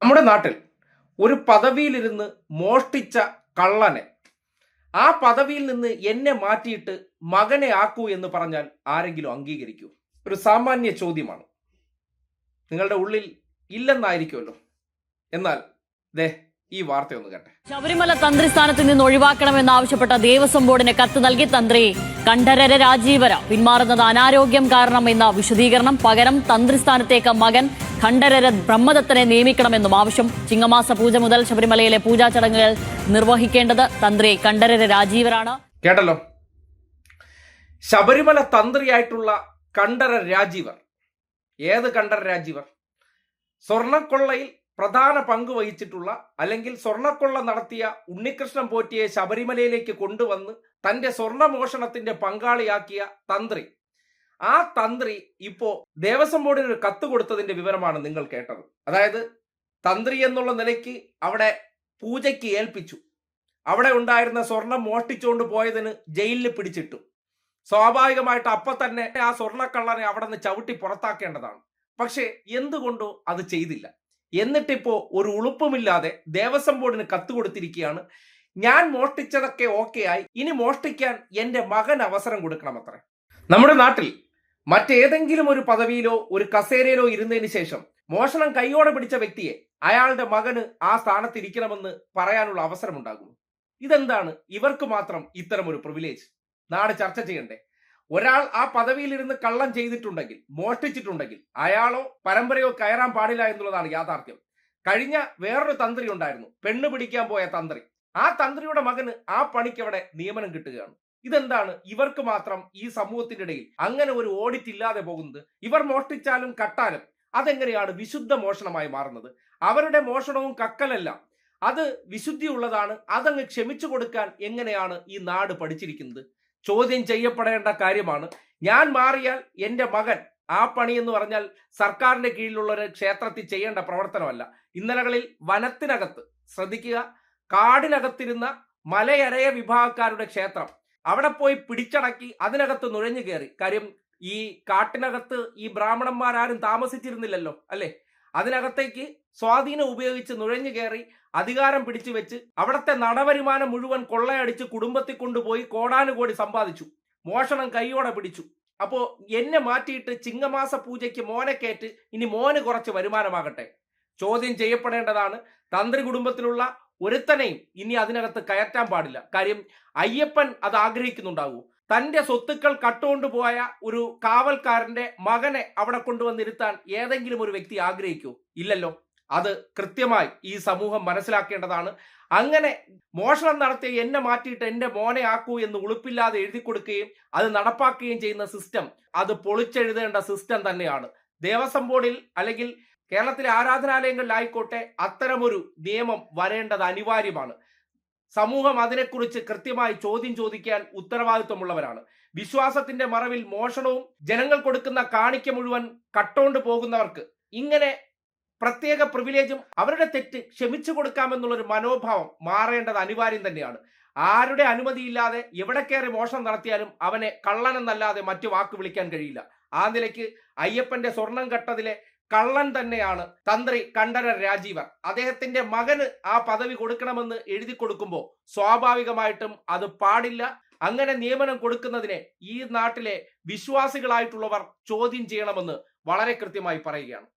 നമ്മുടെ നാട്ടിൽ ഒരു പദവിയിലിരുന്ന് മോഷ്ടിച്ച കള്ളനെ ആ പദവിയിൽ നിന്ന് എന്നെ മാറ്റിയിട്ട് മകനെ ആക്കൂ എന്ന് പറഞ്ഞാൽ ആരെങ്കിലും അംഗീകരിക്കൂ? ഒരു സാമാന്യ ചോദ്യമാണ്. നിങ്ങളുടെ ഉള്ളിൽ ഇല്ലെന്നായിരിക്കുമല്ലോ. എന്നാൽ ദേ ഈ വാർത്തയൊന്ന് കേട്ടെ. ശബരിമല തന്ത്രി സ്ഥാനത്ത് നിന്ന് ഒഴിവാക്കണമെന്നാവശ്യപ്പെട്ട ദേവസ്വം ബോർഡിന് കത്ത് നൽകി തന്ത്രി കണ്ഠരര രാജീവര പിന്മാറുന്നത് അനാരോഗ്യം കാരണം എന്ന വിശദീകരണം. പകരം തന്ത്രി സ്ഥാനത്തേക്ക് മകൻ ഖണ്ഡരര ബ്രഹ്മദത്തനെ നിയമിക്കണമെന്നും ആവശ്യം. ചിങ്ങമാസ പൂജ മുതൽ ശബരിമലയിലെ പൂജാ ചടങ്ങുകൾ നിർവഹിക്കേണ്ടത് തന്ത്രി കണ്ഠരര രാജീവരാണ്. കേട്ടല്ലോ, ശബരിമല തന്ത്രിയായിട്ടുള്ള കണ്ഠരര രാജീവർ. ഏത് കണ്ഠരര രാജീവർ? സ്വർണക്കൊള്ളയിൽ പ്രധാന പങ്ക് വഹിച്ചിട്ടുള്ള, അല്ലെങ്കിൽ സ്വർണക്കൊള്ള നടത്തിയ ഉണ്ണികൃഷ്ണൻ പോറ്റിയെ ശബരിമലയിലേക്ക് കൊണ്ടുവന്ന് തന്റെ സ്വർണമോഷണത്തിന്റെ പങ്കാളിയാക്കിയ തന്ത്രി. ആ തന്ത്രി ഇപ്പോ ദേവസ്വം ബോർഡിന് ഒരു കത്ത് കൊടുത്തതിന്റെ വിവരമാണ് നിങ്ങൾ കേട്ടത്. അതായത് തന്ത്രി എന്നുള്ള നിലയ്ക്ക് അവിടെ പൂജയ്ക്ക് ഏൽപ്പിച്ചു. അവിടെ ഉണ്ടായിരുന്ന സ്വർണം മോഷ്ടിച്ചുകൊണ്ട് പോയതിന് ജയിലിൽ പിടിച്ചിട്ടു. സ്വാഭാവികമായിട്ട് അപ്പൊ തന്നെ ആ സ്വർണ്ണക്കള്ളനെ അവിടെ നിന്ന് ചവിട്ടി പുറത്താക്കേണ്ടതാണ്. പക്ഷെ എന്തുകൊണ്ടോ അത് ചെയ്തില്ല. എന്നിട്ടിപ്പോ ഒരു ഉളുപ്പുമില്ലാതെ ദേവസ്വം ബോർഡിന് കത്ത് കൊടുത്തിരിക്കുകയാണ്. ഞാൻ മോഷ്ടിച്ചതൊക്കെ ഓക്കെ ആയി, ഇനി മോഷ്ടിക്കാൻ എന്റെ മകൻ അവസരം കൊടുക്കണമത്രേ. നമ്മുടെ നാട്ടിൽ മറ്റേതെങ്കിലും ഒരു പദവിയിലോ ഒരു കസേരയിലോ ഇരുന്നതിന് ശേഷം മോഷണം കൈയോടെ പിടിച്ച വ്യക്തിയെ അയാളുടെ മകന് ആ സ്ഥാനത്ത് ഇരിക്കണമെന്ന് പറയാനുള്ള അവസരമുണ്ടാകും. ഇതെന്താണ് ഇവർക്ക് മാത്രം ഇത്തരം ഒരു പ്രിവിലേജ്? നാട് ചർച്ച ചെയ്യണ്ടേ? ഒരാൾ ആ പദവിയിലിരുന്ന് കള്ളം ചെയ്തിട്ടുണ്ടെങ്കിൽ, മോഷ്ടിച്ചിട്ടുണ്ടെങ്കിൽ അയാളോ പരമ്പരയോ കയറാൻ പാടില്ല എന്നുള്ളതാണ് യാഥാർത്ഥ്യം. കഴിഞ്ഞ വേറൊരു തന്ത്രി ഉണ്ടായിരുന്നു, പെണ്ണ് പിടിക്കാൻ പോയ തന്ത്രി. ആ തന്ത്രിയുടെ മകന് ആ പണിക്ക് അവിടെ നിയമനം കിട്ടുകയാണ്. ഇതെന്താണ് ഇവർക്ക് മാത്രം ഈ സമൂഹത്തിന്റെ ഇടയിൽ അങ്ങനെ ഒരു ഓഡിറ്റ് ഇല്ലാതെ പോകുന്നത്? ഇവർ മോഷ്ടിച്ചാലും കട്ടാലും അതെങ്ങനെയാണ് വിശുദ്ധ മോഷണമായി മാറുന്നത്? അവരുടെ മോഷണവും കക്കലെല്ലാം അത് വിശുദ്ധിയുള്ളതാണ്. അതങ്ങ് ക്ഷമിച്ചു കൊടുക്കാൻ എങ്ങനെയാണ് ഈ നാട് പഠിച്ചിരിക്കുന്നത്? ചോദ്യം ചെയ്യപ്പെടേണ്ട കാര്യമാണ്. ഞാൻ മാറിയാൽ എൻ്റെ മകൻ ആ പണി എന്ന് പറഞ്ഞാൽ സർക്കാരിന്റെ കീഴിലുള്ള ഒരു ക്ഷേത്രത്തിൽ ചെയ്യേണ്ട പ്രവർത്തനമല്ല. ഇന്നലകളിൽ വനത്തിനകത്ത്, ശ്രദ്ധിക്കുക, കാടിനകത്തിരുന്ന മലയരയ വിഭാഗക്കാരുടെ ക്ഷേത്രം അവിടെ പോയി പിടിച്ചടക്കി അതിനകത്ത് നുഴഞ്ഞു കയറി. കാര്യം ഈ കാട്ടിനകത്ത് ഈ ബ്രാഹ്മണന്മാരാരും താമസിച്ചിരുന്നില്ലല്ലോ, അല്ലെ? അതിനകത്തേക്ക് സ്വാധീനം ഉപയോഗിച്ച് നുഴഞ്ഞു കയറി അധികാരം പിടിച്ചു വെച്ച് അവിടുത്തെ നടവരുമാനം മുഴുവൻ കൊള്ളയടിച്ച് കുടുംബത്തിൽ കൊണ്ടുപോയി കോടാനുകോടി സമ്പാദിച്ചു. മോഷണം കൈയോടെ പിടിച്ചു. അപ്പോ എന്നെ മാറ്റിയിട്ട് ചിങ്ങമാസ പൂജയ്ക്ക് മോനെ കയറ്റ്, ഇനി മോന് കുറച്ച് വരുമാനമാകട്ടെ. ചോദ്യം ചെയ്യപ്പെടേണ്ടതാണ്. തന്ത്രി കുടുംബത്തിലുള്ള ഒരുത്തനെയും ഇനി അതിനകത്ത് കയറ്റാൻ പാടില്ല. കാര്യം അയ്യപ്പൻ അത് ആഗ്രഹിക്കുന്നുണ്ടാകൂ. തന്റെ സ്വത്തുക്കൾ കട്ടുകൊണ്ടുപോയ ഒരു കാവൽക്കാരന്റെ മകനെ അവിടെ കൊണ്ടുവന്നിരുത്താൻ ഏതെങ്കിലും ഒരു വ്യക്തി ആഗ്രഹിക്കൂ? ഇല്ലല്ലോ. അത് കൃത്യമായി ഈ സമൂഹം മനസ്സിലാക്കേണ്ടതാണ്. അങ്ങനെ മോഷണം നടത്തിയ എന്നെ മാറ്റിയിട്ട് എന്റെ മോനെ ആക്കൂ എന്ന് ഉളുപ്പില്ലാതെ എഴുതി കൊടുക്കുകയും അത് നടപ്പാക്കുകയും ചെയ്യുന്ന സിസ്റ്റം, അത് പൊളിച്ചെഴുതേണ്ട സിസ്റ്റം തന്നെയാണ്. ദേവസ്വം ബോർഡിൽ അല്ലെങ്കിൽ കേരളത്തിലെ ആരാധനാലയങ്ങളിലായിക്കോട്ടെ അത്തരമൊരു നിയമം വരേണ്ടത് അനിവാര്യമാണ്. സമൂഹം അതിനെക്കുറിച്ച് കൃത്യമായി ചോദ്യം ചോദിക്കാൻ ഉത്തരവാദിത്വമുള്ളവരാണ്. വിശ്വാസത്തിന്റെ മറവിൽ മോഷണവും ജനങ്ങൾ കൊടുക്കുന്ന കാണിക്ക മുഴുവൻ കട്ടോണ്ട് പോകുന്നവർക്ക് ഇങ്ങനെ പ്രത്യേക പ്രിവിലേജും അവരുടെ തെറ്റ് ക്ഷമിച്ചു കൊടുക്കാമെന്നുള്ളൊരു മനോഭാവം മാറേണ്ടത് അനിവാര്യം തന്നെയാണ്. ആരുടെ അനുമതിയില്ലാതെ എവിടെ കയറി മോഷണം നടത്തിയാലും അവനെ കള്ളനെന്നല്ലാതെ മറ്റു വാക്ക് വിളിക്കാൻ കഴിയില്ല. ആ നിലയ്ക്ക് അയ്യപ്പന്റെ സ്വർണം കട്ടതിലെ കള്ളൻ തന്നെയാണ് തന്ത്രി കണ്ഠരര രാജീവർ. അദ്ദേഹത്തിന്റെ മകന് ആ പദവി കൊടുക്കണമെന്ന് എഴുതി കൊടുക്കുമ്പോൾ സ്വാഭാവികമായിട്ടും അത് പാടില്ല. അങ്ങനെ നിയമനം കൊടുക്കുന്നതിനെ ഈ നാട്ടിലെ വിശ്വാസികളായിട്ടുള്ളവർ ചോദ്യം ചെയ്യണമെന്ന് വളരെ കൃത്യമായി പറയുകയാണ്.